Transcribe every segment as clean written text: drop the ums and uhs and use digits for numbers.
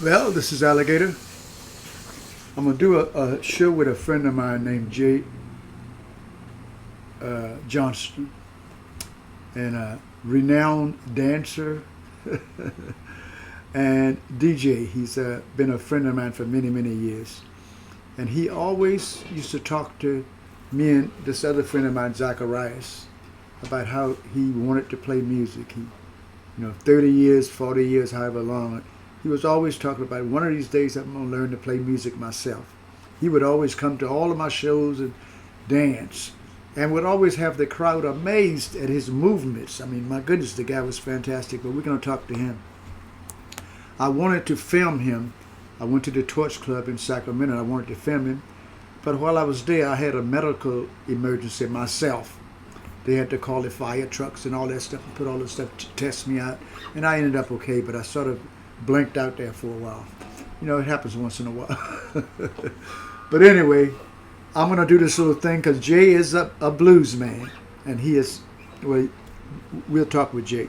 Well, this is Alligator. I'm going to do a show with a friend of mine named Jay Johnston, and a renowned dancer and DJ. He's been a friend of mine for many, many years. And he always used to talk to me and this other friend of mine, Zacharias, about how he wanted to play music. 30 years, 40 years, however long. He was always talking about, one of these days I'm going to learn to play music myself. He would always come to all of my shows and dance, and would always have the crowd amazed at his movements. I mean, my goodness, the guy was fantastic, but we're going to talk to him. I wanted to film him. I went to the Torch Club in Sacramento. I wanted to film him, but while I was there, I had a medical emergency myself. They had to call the fire trucks and all that stuff and put all that stuff to test me out, and I ended up okay, but I sort of blanked out there for a while. It happens once in a while. But anyway, I'm going to do this little thing because Jay is a blues man, and he is, well, we'll talk with Jay.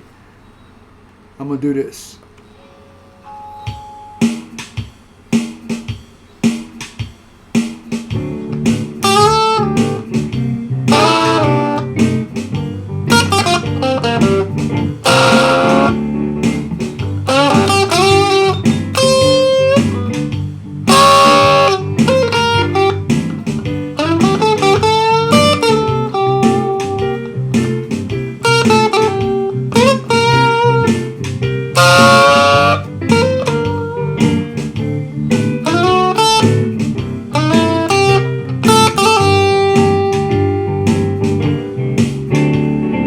I'm going to do this.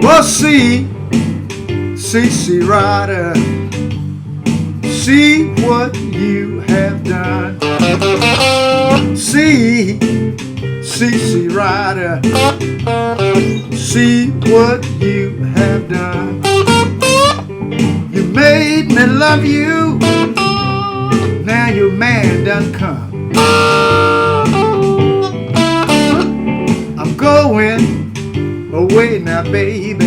Well, see, Ryder, see what you have done. See, Ryder, see what you have done. You made me love you, now your man done come. I'm going away now, baby.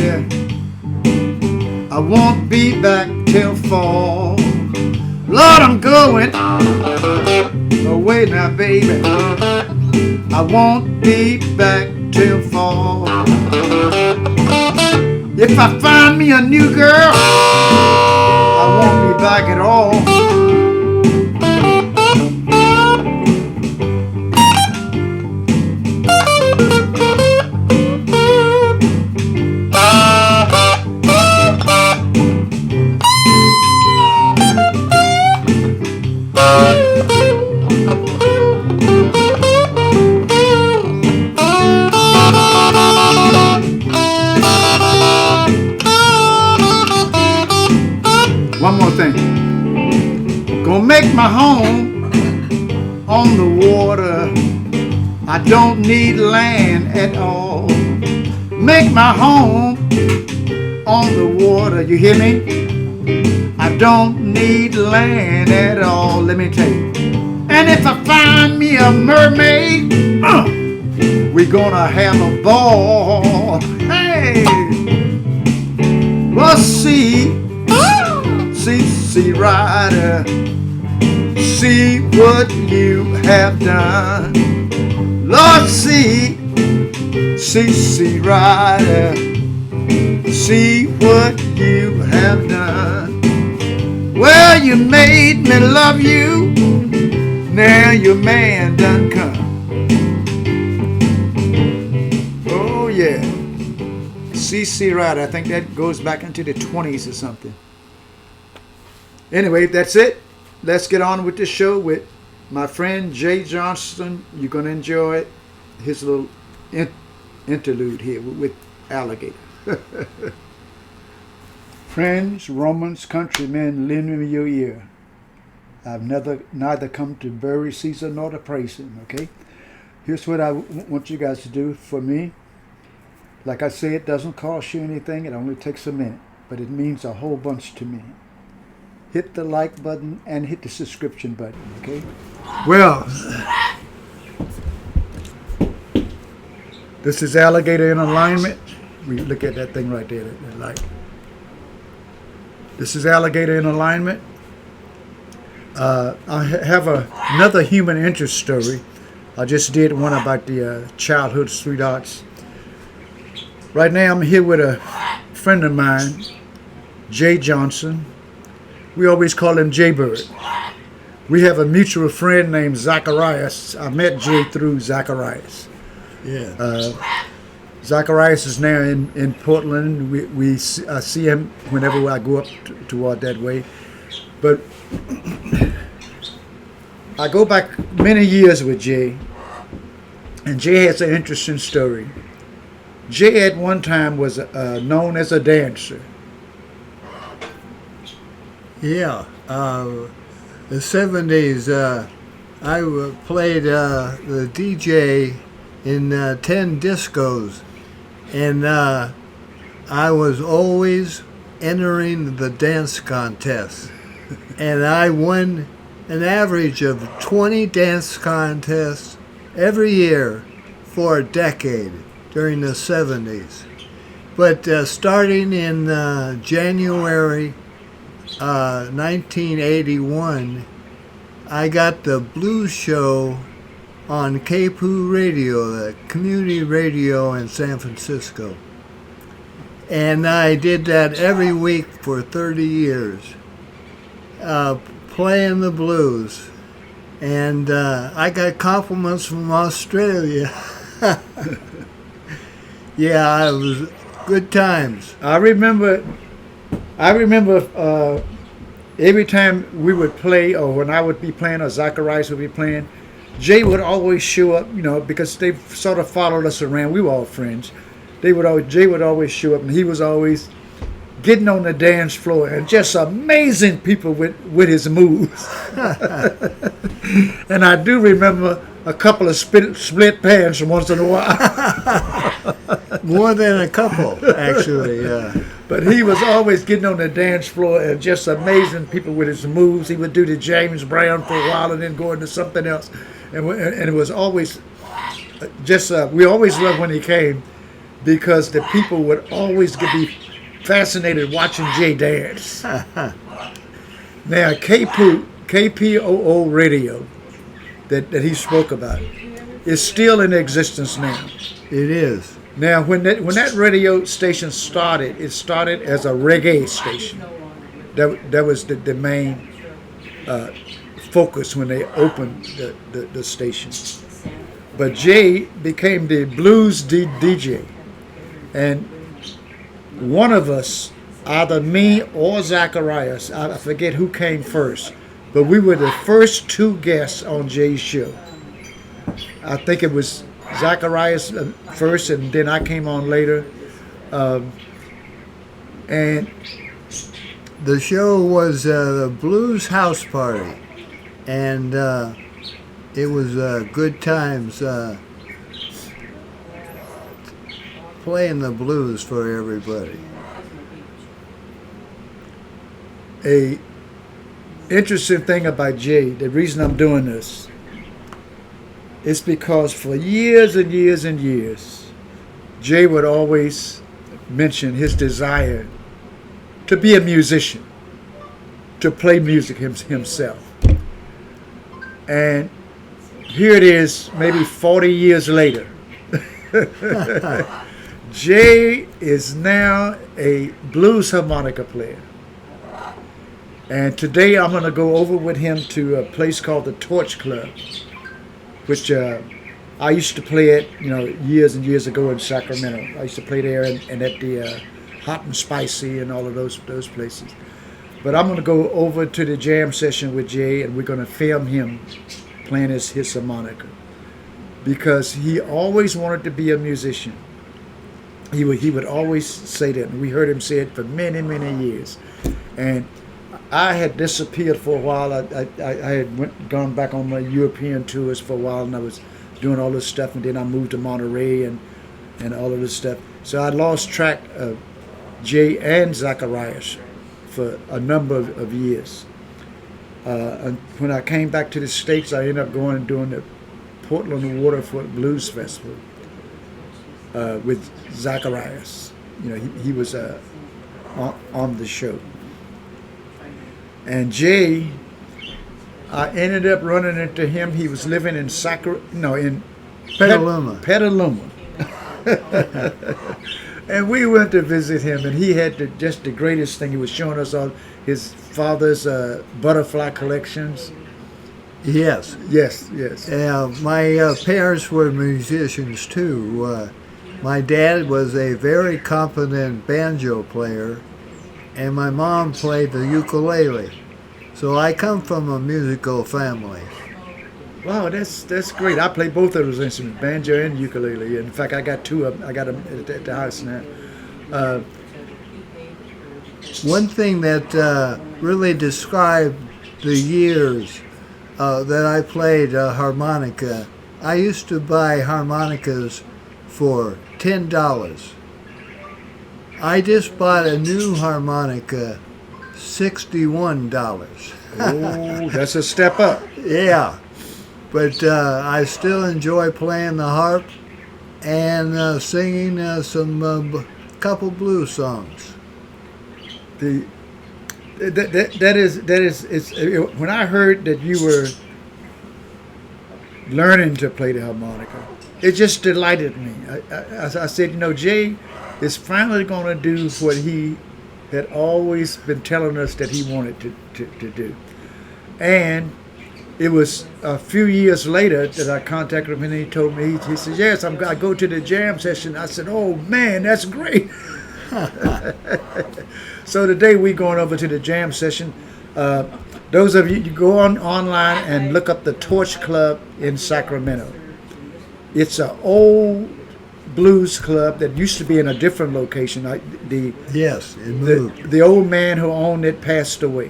I won't be back till fall. Lord, I'm going away now, baby. I won't be back till fall. If I find me a new girl, I won't be back at all. One more thing. Gonna make my home on the water. I don't need land at all. Make my home on the water. You hear me? I don't need land at all. Let me tell you. And if I find me a mermaid, we're gonna have a ball. Hey! Well, see, Ryder, see what you have done. Lord, see, Ryder, see what you have done. Well, you made me love you, now your man done come. Oh yeah, C. Ryder, I think that goes back into the 20s or something. Anyway, that's it. Let's get on with the show with my friend Jay Johnston. You're going to enjoy his little interlude here with Alligator. Friends, Romans, countrymen, lend me your ear. I've neither come to bury Caesar nor to praise him, okay? Here's what I want you guys to do for me. Like I say, it doesn't cost you anything. It only takes a minute, but it means a whole bunch to me. Hit the like button and hit the subscription button, okay? Well, this is Alligator in alignment. We look at that thing right there, that light. This is Alligator in alignment. have another human interest story. I just did one about the childhood sweethearts. Right now I'm here with a friend of mine, Jay Johnston. We always call him Jaybird. We have a mutual friend named Zacharias. I met Jay through Zacharias. Yeah. Zacharias is now in Portland. I see him whenever I go up toward that way. But I go back many years with Jay, and Jay has an interesting story. Jay at one time was known as a dancer. Yeah. The 70s, I played the DJ in 10 discos, and I was always entering the dance contest. And I won an average of 20 dance contests every year for a decade during the 70s. But starting in January 1981, I got the blues show on KPOO Radio, the community radio in San Francisco. And I did that every week for 30 years, playing the blues. And I got compliments from Australia. Yeah, it was good times. I remember every time we would play, or when I would be playing, or Zacharias would be playing, Jay would always show up, because they sort of followed us around. We were all friends. Jay would always show up, and he was always getting on the dance floor and just amazing people with his moves. And I do remember a couple of split pants once in a while. More than a couple, actually, yeah. But he was always getting on the dance floor and just amazing people with his moves. He would do the James Brown for a while and then go into something else. And it was always we always loved when he came, because the people would always be fascinated watching Jay dance. Now, KPOO Radio that he spoke about is still in existence now. It is. Now, when that radio station started, it started as a reggae station. That was the main focus when they opened the station. But Jay became the blues DJ, and one of us, either me or Zacharias, I forget who came first, but we were the first two guests on Jay's show. I think it was Zacharias first, and then I came on later. And the show was the Blues House Party, and it was good times playing the blues for everybody. A interesting thing about Jay, the reason I'm doing this, is because for years and years and years, Jay would always mention his desire to be a musician, to play music himself. And here it is, maybe 40 years later. Jay is now a blues harmonica player. And today I'm going to go over with him to a place called the Torch Club, which I used to play at, years and years ago in Sacramento. I used to play there and at the Hot and Spicy and all of those places. But I'm going to go over to the jam session with Jay, and we're going to film him playing his harmonica, because he always wanted to be a musician. He would always say that, and we heard him say it for many, many years. And I had disappeared for a while. I had gone back on my European tours for a while, and I was doing all this stuff, and then I moved to Monterey and all of this stuff. So I lost track of Jay and Zacharias for a number of years. And when I came back to the States, I ended up going and doing the Portland Waterfront Blues Festival with Zacharias. He was on the show. And Jay I ended up running into him. He was living in in Petaluma. Petaluma. And we went to visit him, and he had just the greatest thing. He was showing us all his father's butterfly collections. Yes. Yes, yes. My parents were musicians too. My dad was a very competent banjo player, and my mom played the ukulele. So I come from a musical family. Wow, that's great. I play both of those instruments, banjo and ukulele. In fact, I got two of them. I got them at the house now. One thing that really described the years that I played harmonica, I used to buy harmonicas for $10. I just bought a new harmonica, $61. Oh, that's a step up. Yeah, but I still enjoy playing the harp and singing couple blues songs. That is when I heard that you were learning to play the harmonica, it just delighted me. I said, Jay is finally going to do what he had always been telling us that he wanted to do. And it was a few years later that I contacted him, and he told me, he said, yes, I go to the jam session. I said, oh man, that's great. So today we're going over to the jam session. Those of you go online and look up the Torch Club in Sacramento. It's an old blues club that used to be in a different location. Yes, it moved. The old man who owned it passed away.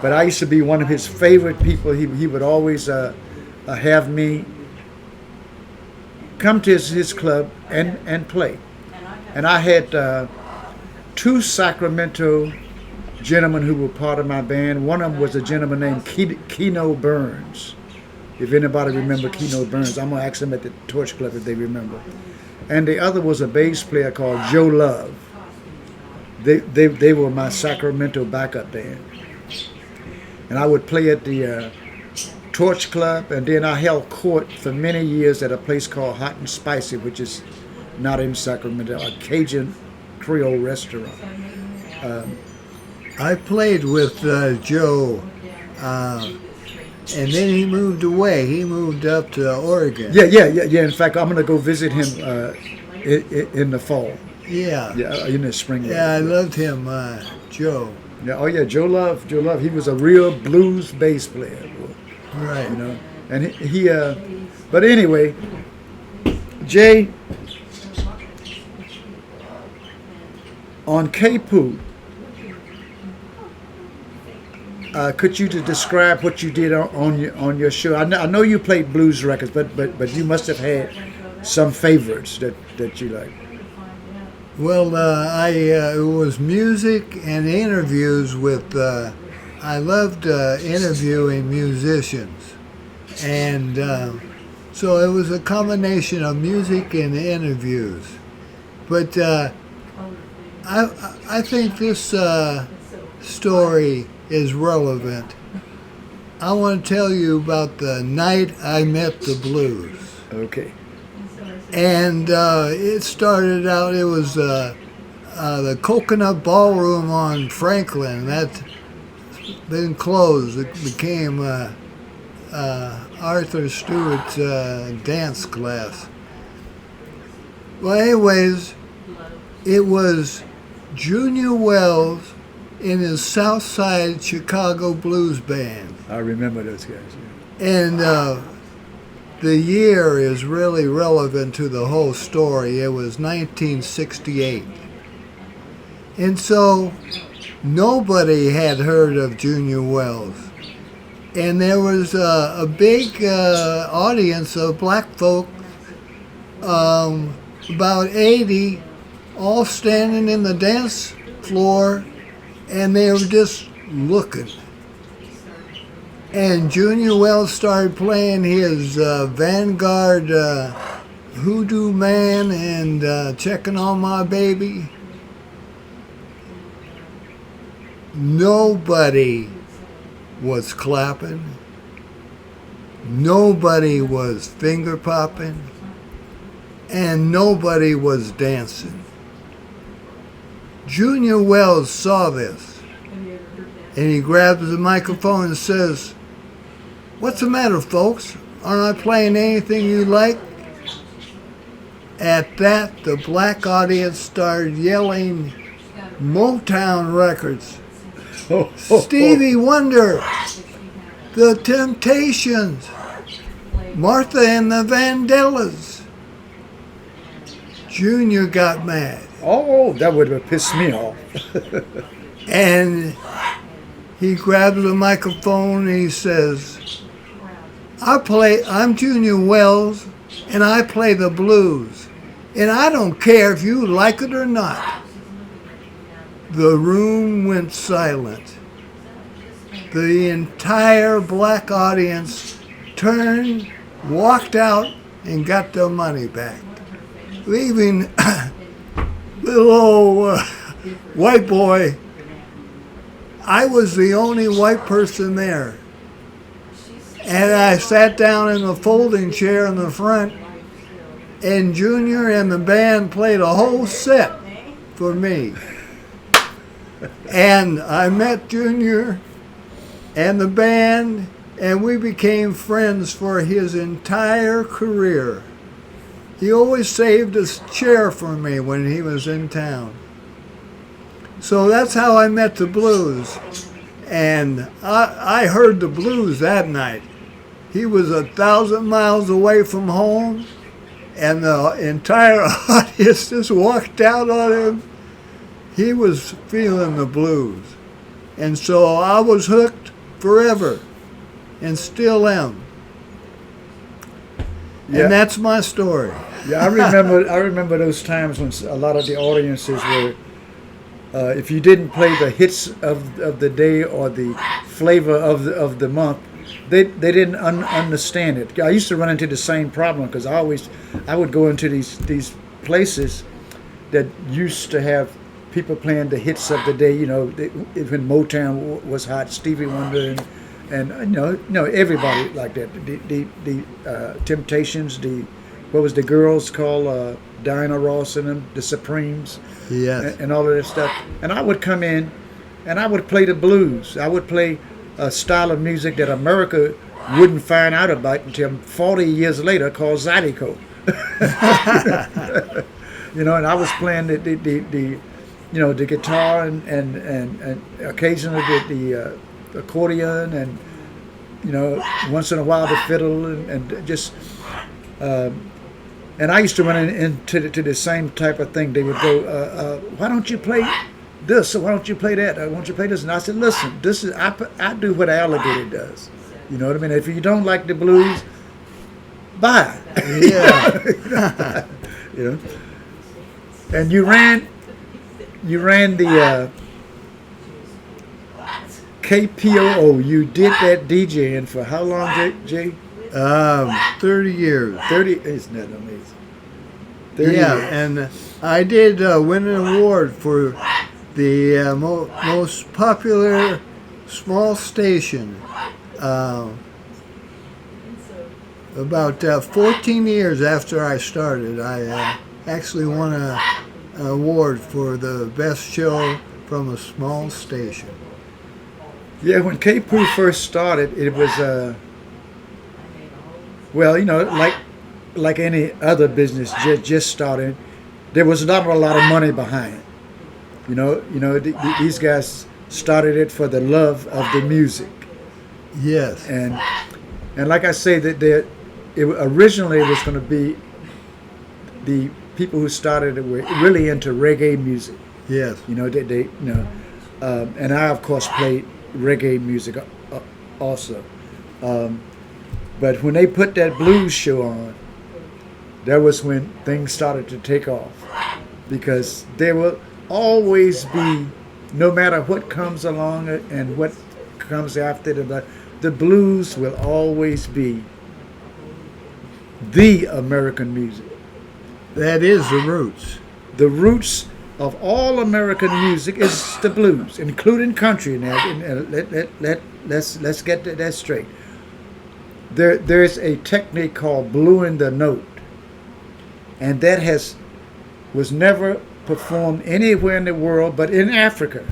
But I used to be one of his favorite people. He would always have me come to his club and play. And I had two Sacramento gentlemen who were part of my band. One of them was a gentleman named Keno Burns. If anybody remember Keno Burns, I'm going to ask them at the Torch Club if they remember. And the other was a bass player called Joe Love. They were my Sacramento backup band. And I would play at the Torch Club, and then I held court for many years at a place called Hot and Spicy, which is not in Sacramento, a Cajun Creole restaurant. I played with Joe, and then he moved away. He moved up to Oregon. Yeah. In fact, I'm going to go visit him in the fall. Yeah. Yeah, in the spring. Yeah, I loved him, Joe. Yeah. Oh yeah, Joe Love. He was a real blues bass player. Right. And he but anyway, Jay, on KPOO, could you describe what you did on your show? I know you played blues records, but you must have had some favorites that you like. Well, it was music and interviews with. I loved interviewing musicians, and so it was a combination of music and interviews. But I think this story is relevant. I want to tell you about the night I met the blues. Okay. And it started out, it was the Coconut Ballroom on Franklin. That's been closed. It became Arthur Stewart's dance class. Well, anyways, it was Junior Wells in his Southside Chicago Blues Band. I remember those guys. Yeah. And the year is really relevant to the whole story. It was 1968. And so nobody had heard of Junior Wells. And there was a big audience of black folk, about 80, all standing in the dance floor, and they were just looking. And Junior Wells started playing his Vanguard Hoodoo Man and Checking on My Baby. Nobody was clapping. nobody was finger popping, and nobody was dancing. Junior Wells saw this, and he grabs the microphone and says, "What's the matter, folks? Aren't I playing anything you like?" At that, the black audience started yelling, "Motown records, Stevie Wonder, The Temptations, Martha and the Vandellas." Junior got mad. Oh, that would have pissed me off. And he grabs the microphone and he says, I'm Junior Wells, and I play the blues. And I don't care if you like it or not." The room went silent. The entire black audience turned, walked out, and got their money back, leaving little old white boy. I was the only white person there. And I sat down in the folding chair in the front, and Junior and the band played a whole set for me. And I met Junior and the band, and we became friends for his entire career. He always saved a chair for me when he was in town. So that's how I met the blues. And I heard the blues that night. He was 1,000 miles away from home, and the entire audience just walked out on him. He was feeling the blues. And so I was hooked forever, and still am. Yeah. And that's my story. Yeah, I remember those times when a lot of the audiences were, if you didn't play the hits of the day or the flavor of the month, they didn't understand it. I used to run into the same problem because I would go into these places that used to have people playing the hits of the day. You know, when Motown was hot, Stevie Wonder and you know everybody like that. The Temptations, what was the girls called, Diana Ross and them, the Supremes, Yes. and all of that stuff. And I would come in, and I would play the blues. I would play a style of music that America wouldn't find out about until 40 years later, called Zydeco. You know, and I was playing the guitar and occasionally the accordion, and once in a while the fiddle, and just and I used to run into the same type of thing. They would go, "Why don't you play this? Or why don't you play that? Or why don't you play this?" And I said, "Listen, this is I do what Alligator does. You know what I mean? If you don't like the blues, bye." Yeah. You know. And you ran the KPOO. You did that DJing for how long, Jay? 30 years. 30. Isn't that amazing? 30 Yeah, years. and I did win an award for the most popular small station. About 14 years after I started, I actually won an award for the best show from a small station. Yeah, when KPOO first started, it was like any other business just started, there was not a lot of money behind it. These guys started it for the love of the music. Yes. And like I say, originally it was going to be the people who started it were really into reggae music. Yes. And I of course played reggae music also. But when they put that blues show on, that was when things started to take off, because there will always be, no matter what comes along and what comes after the blues will always be the American music. That is the roots. The roots of all American music is the blues, including country. Now, let's get that straight. there's a technique called bluing the note, and that was never performed anywhere in the world but in Africa.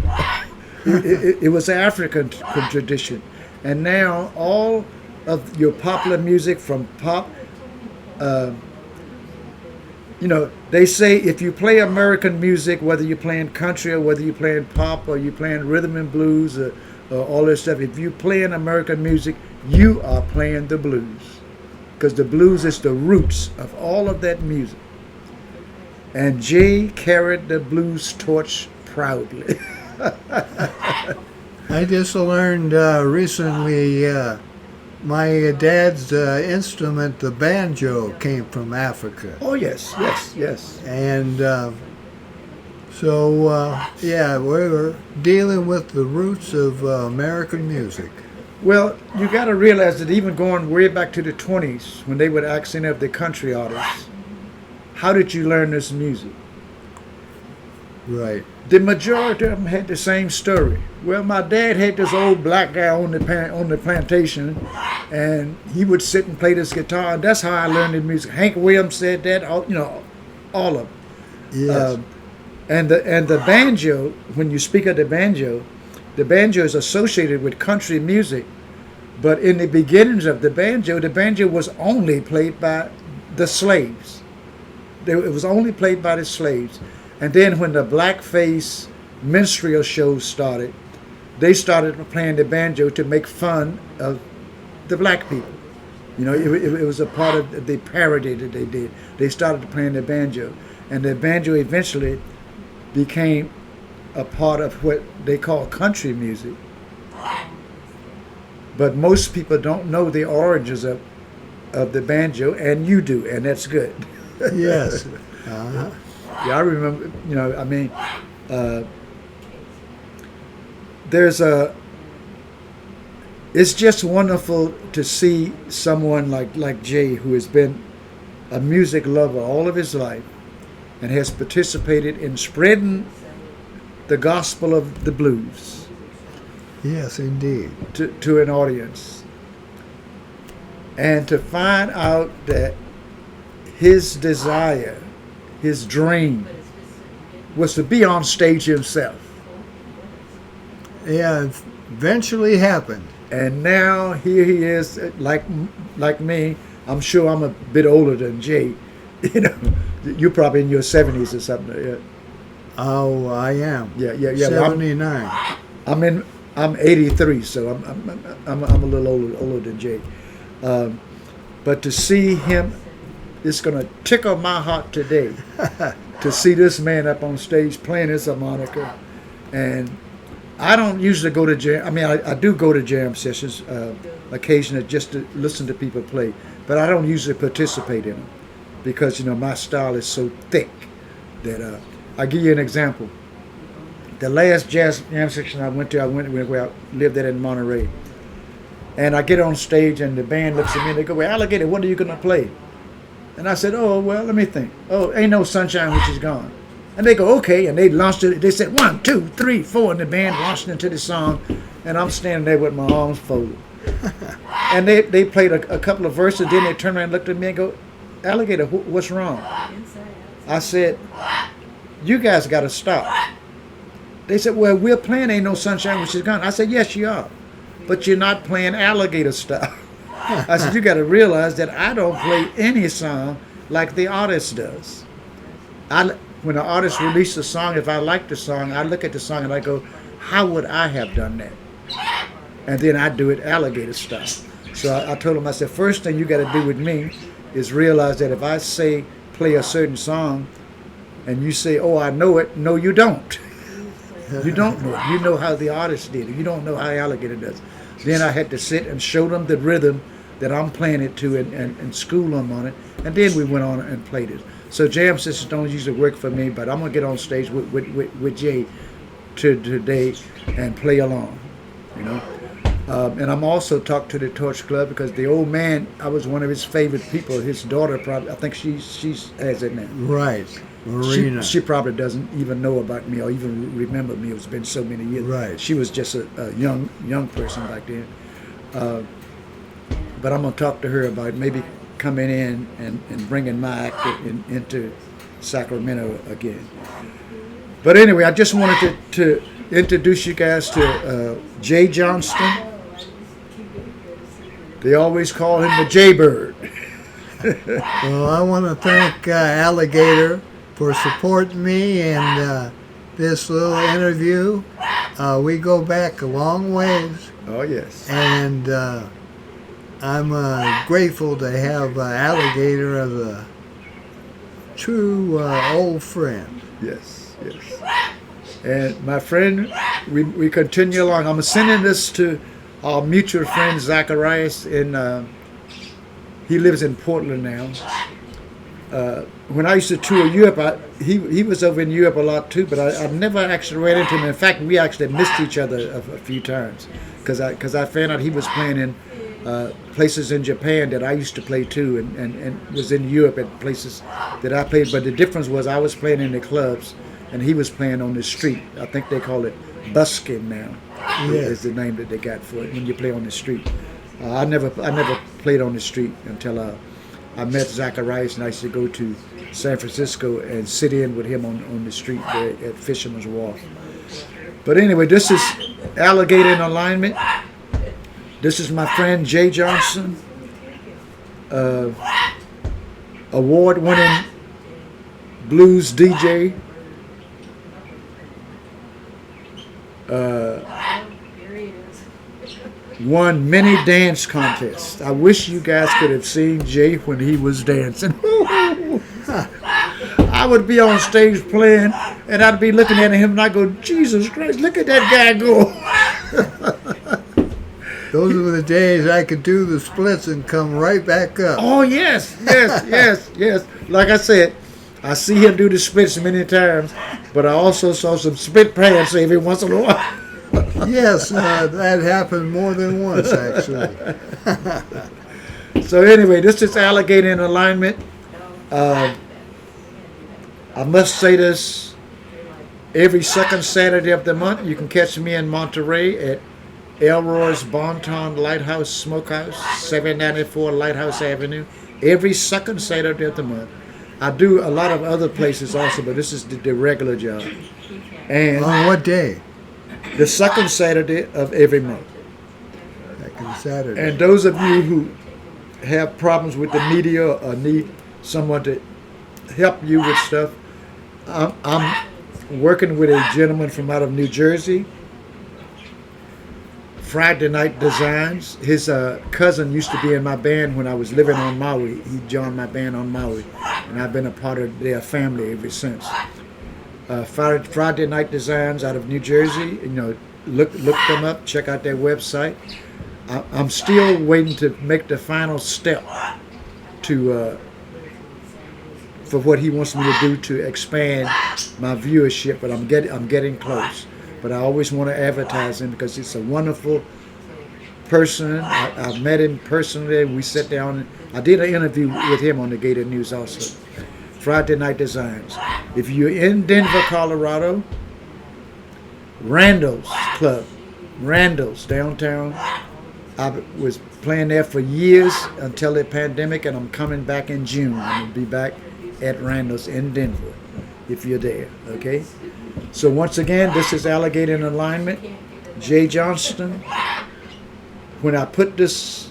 It was an African tradition, and now all of your popular music from pop. They say if you play American music, whether you're playing country or whether you're playing pop or you're playing rhythm and blues or all this stuff, if you play American music, you are playing the blues. Because the blues is the roots of all of that music. And Jay carried the blues torch proudly. I just learned recently my dad's instrument, the banjo, came from Africa. Oh, yes. And yeah, we were dealing with the roots of American music. Well, you got to realize that even going way back to the 20s, when they would accent of the country artists, how did you learn this music? Right. The majority of them had the same story. Well, my dad had this old black guy on the plantation, and he would sit and play this guitar, and that's how I learned the music. Hank Williams said that, all of them. Yes. And the banjo, when you speak of the banjo is associated with country music, but in the beginnings of the banjo was only played by the slaves. It was only played by the slaves. And then when the blackface minstrel shows started, they started playing the banjo to make fun of the black people. It was a part of the parody that they did. They started playing the banjo. And the banjo eventually became a part of what they call country music. But most people don't know the origins of the banjo, and you do, and that's good. Yes. Uh-huh. Yeah, I remember, it's just wonderful to see someone like Jay, who has been a music lover all of his life and has participated in spreading the gospel of the blues. Yes, indeed. To an audience. And to find out that his desire, his dream, was to be on stage himself. Yeah, it eventually happened. And now here he is, like me. I'm sure I'm a bit older than Jay. You're probably in your 70s or something. Yeah. Oh, I am. Yeah. 79. I'm 83, so I'm a little older than Jay. But to see him, it's going to tickle my heart today to see this man up on stage playing his harmonica. And I don't usually go to jam. I do go to jam sessions occasionally just to listen to people play, but I don't usually participate in them because my style is so thick that I'll give you an example. The last jazz jam session I went where I lived at in Monterey, and I get on stage and the band looks at me and they go, "Well, Alligator, what are you going to play?" And I said, "Oh, well, let me think. Oh, Ain't No Sunshine Which Is Gone." And they go, "Okay." And they launched it. They said 1, 2, 3, 4, and the band launched into the song. And I'm standing there with my arms folded. And they played a couple of verses. Then they turned around and looked at me and go, "Alligator, what's wrong?" I said, "You guys got to stop." They said, "Well, we're playing Ain't No Sunshine Which Is Gone." I said, "Yes, you are. But you're not playing Alligator style." I said, "You got to realize that I don't play any song like the artist does. When the artist releases a song, if I like the song, I look at the song and I go, how would I have done that? And then I do it Alligator style." So I told him, I said, "First thing you got to do with me is realize that if I say play a certain song and you say, 'Oh, I know it,' no, you don't. You don't know it. You know how the artist did it. You don't know how Alligator does." Then I had to sit and show them the rhythm that I'm playing it to and school them on it. And then we went on and played it. So jam sessions don't usually work for me, but I'm going to get on stage with Jay today and play along, And I'm also talked to the Torch Club because the old man, I was one of his favorite people. His daughter probably, I think she's has it now. Right. Marina. She probably doesn't even know about me or even remember me. It's been so many years. Right. She was just a young person back then. but I'm going to talk to her about maybe coming in and bringing my act into Sacramento again. But anyway, I just wanted to introduce you guys to Jay Johnston. They always call him the Jaybird. Well, I want to thank Alligator for supporting me and this little interview. We go back a long ways. Oh, yes. And I'm grateful to have Alligator as a true old friend. Yes, yes. And my friend, we continue along. I'm sending this to our mutual friend Zacharias he lives in Portland now. When I used to tour Europe, he was over in Europe a lot too, but I never actually ran into him. In fact, we actually missed each other a few times because I found out he was playing in places in Japan that I used to play too, and was in Europe at places that I played. But the difference was I was playing in the clubs and he was playing on the street. I think they call it busking now. Yes. Is the name that they got for it when you play on the street. I never played on the street until I met Zacharias, and I used to go to San Francisco and sit in with him on the street there at Fisherman's Wharf. But anyway, this is Alligator in Alignment. This is my friend Jay Johnston, award-winning blues DJ. Won many dance contests. I wish you guys could have seen Jay when he was dancing. I would be on stage playing, and I'd be looking at him, and I'd go, Jesus Christ, look at that guy go. Those were the days I could do the splits and come right back up. Oh, yes, yes, yes, yes. Like I said, I see him do the splits many times, but I also saw some split pants every once in a while. Yes, that happened more than once, actually. So anyway, this is Alligator in Alignment. I must say this, every second Saturday of the month, you can catch me in Monterey at Elroy's Bonton Lighthouse Smokehouse, 794 Lighthouse Avenue, every second Saturday of the month. I do a lot of other places also, but this is the regular job. And On what day? the second Saturday of every month. Second Saturday. And those of you who have problems with the media or need someone to help you with stuff, I'm working with a gentleman from out of New Jersey, Friday Night Designs. His cousin used to be in my band when I was living on Maui. He joined my band on Maui, and I've been a part of their family ever since. Friday Night Designs out of New Jersey. You know, look them up. Check out their website. I'm still waiting to make the final step to for what he wants me to do to expand my viewership. But I'm getting close. But I always want to advertise him because he's a wonderful person. I've met him personally. We sat down. I did an interview with him on the Gator News also. Friday Night Designs. If you're in Denver, Colorado, Randall's Club, Randall's downtown. I was playing there for years until the pandemic, and I'm coming back in June. I'm going to be back at Randall's in Denver if you're there, okay? So once again, this is Alligator in Alignment, Jay Johnston. When I put this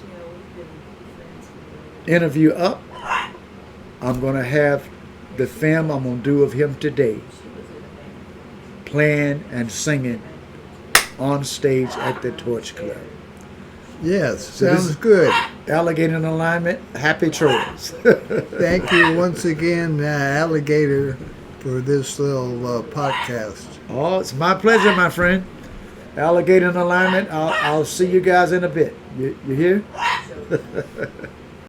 interview up, I'm going to have the film I'm going to do of him today, playing and singing on stage at the Torch Club. Yes, So sounds good. Alligator in Alignment, happy trails. Thank you once again, Alligator, for this little podcast. Oh, it's my pleasure, my friend. Alligator in Alignment. I'll see you guys in a bit. You hear?